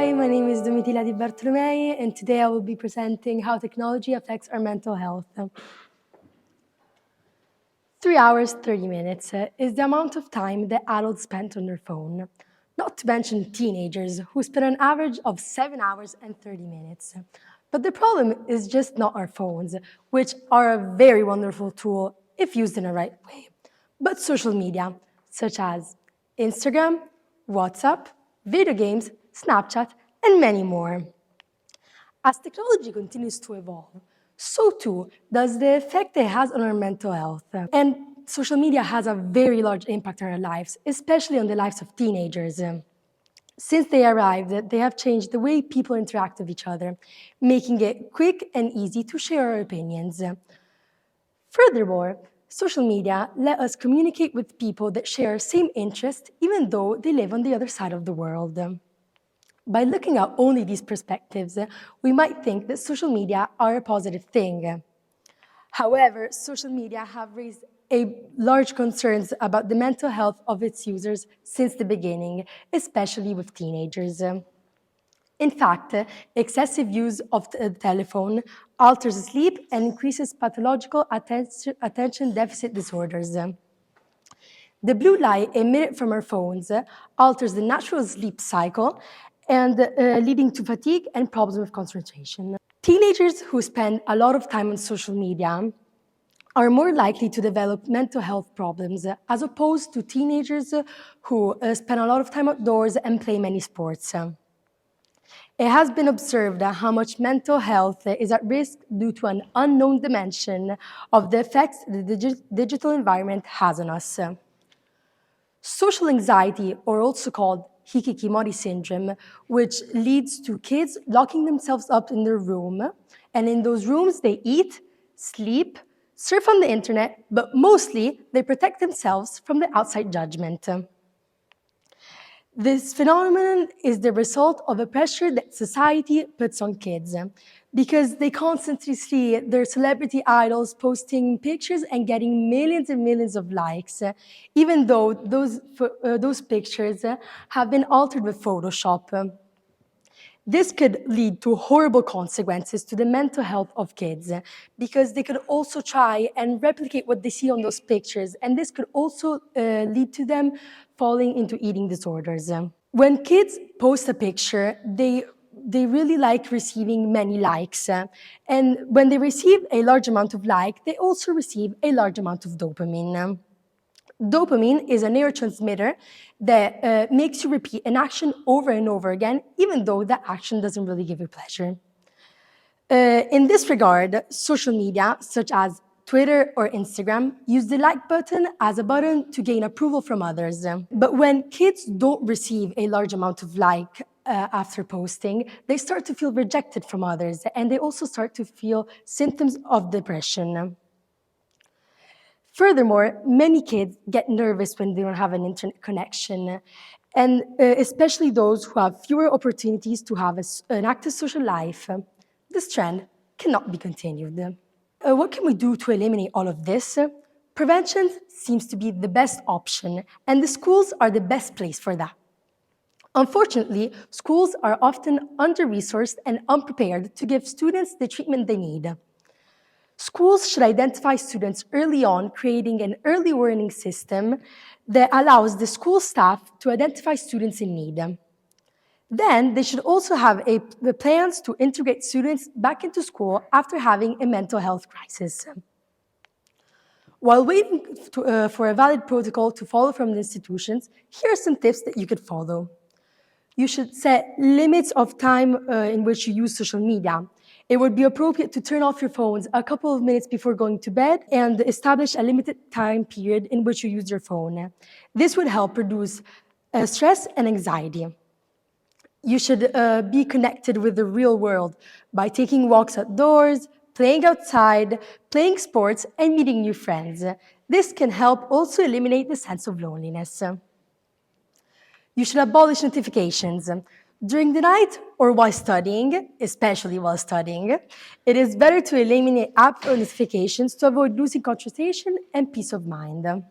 Hi, my name is Domitilla di Bartolomei, and today I will be presenting how technology affects our mental health. 3 hours, 30 minutes is the amount of time that adults spend on their phone, not to mention teenagers who spend an average of 7 hours and 30 minutes. But the problem is just not our phones, which are a very wonderful tool if used in the right way, but social media, such as Instagram, WhatsApp, video games, Snapchat, and many more. As technology continues to evolve, so too does the effect it has on our mental health. And social media has a very large impact on our lives, especially on the lives of teenagers. Since they arrived, they have changed the way people interact with each other, making it quick and easy to share our opinions. Furthermore, social media let us communicate with people that share our same interests, even though they live on the other side of the world. By looking at only these perspectives, we might think that social media are a positive thing. However, social media have raised large concerns about the mental health of its users since the beginning, especially with teenagers. In fact, excessive use of the telephone alters sleep and increases pathological attention deficit disorders. The blue light emitted from our phones alters the natural sleep cycle and leading to fatigue and problems with concentration. Teenagers who spend a lot of time on social media are more likely to develop mental health problems as opposed to teenagers who spend a lot of time outdoors and play many sports. It has been observed how much mental health is at risk due to an unknown dimension of the effects the digital environment has on us. Social anxiety, or also called hikikomori syndrome, which leads to kids locking themselves up in their room, and in those rooms they eat, sleep, surf on the internet, but mostly they protect themselves from the outside judgment. This phenomenon is the result of a pressure that society puts on kids because they constantly see their celebrity idols posting pictures and getting millions and millions of likes, even though those pictures have been altered with Photoshop. This could lead to horrible consequences to the mental health of kids because they could also try and replicate what they see on those pictures, and this could also lead to them falling into eating disorders. When kids post a picture, they really like receiving many likes. And when they receive a large amount of like, they also receive a large amount of dopamine. Dopamine is a neurotransmitter that makes you repeat an action over and over again, even though that action doesn't really give you pleasure. In this regard, social media, such as Twitter or Instagram, use the like button as a button to gain approval from others. But when kids don't receive a large amount of like after posting, they start to feel rejected from others, and they also start to feel symptoms of depression. Furthermore, many kids get nervous when they don't have an internet connection, and especially those who have fewer opportunities to have an active social life. This trend cannot be continued. What can we do to eliminate all of this? Prevention seems to be the best option, and the schools are the best place for that. Unfortunately, schools are often under-resourced and unprepared to give students the treatment they need. Schools should identify students early on, creating an early warning system that allows the school staff to identify students in need. Then, they should also have plans to integrate students back into school after having a mental health crisis. While waiting for a valid protocol to follow from the institutions, here are some tips that you could follow. You should set limits of time in which you use social media. It would be appropriate to turn off your phones a couple of minutes before going to bed and establish a limited time period in which you use your phone. This would help reduce stress and anxiety. You should be connected with the real world by taking walks outdoors, playing outside, playing sports, and meeting new friends. This can help also eliminate the sense of loneliness. You should abolish notifications. During the night or while studying, especially while studying, it is better to eliminate app notifications to avoid losing concentration and peace of mind.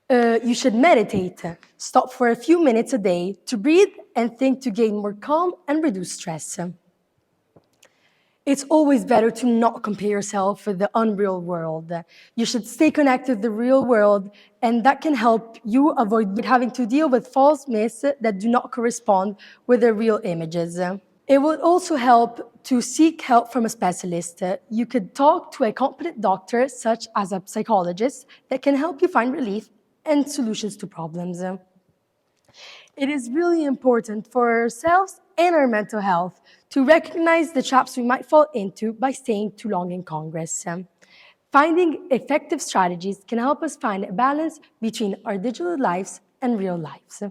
You should meditate. Stop for a few minutes a day to breathe and think to gain more calm and reduce stress. It's always better to not compare yourself with the unreal world. You should stay connected to the real world, and that can help you avoid having to deal with false myths that do not correspond with the real images. It will also help to seek help from a specialist. You could talk to a competent doctor, such as a psychologist, that can help you find relief and solutions to problems. It is really important for ourselves and our mental health to recognize the traps we might fall into by staying too long in Congress. Finding effective strategies can help us find a balance between our digital lives and real lives.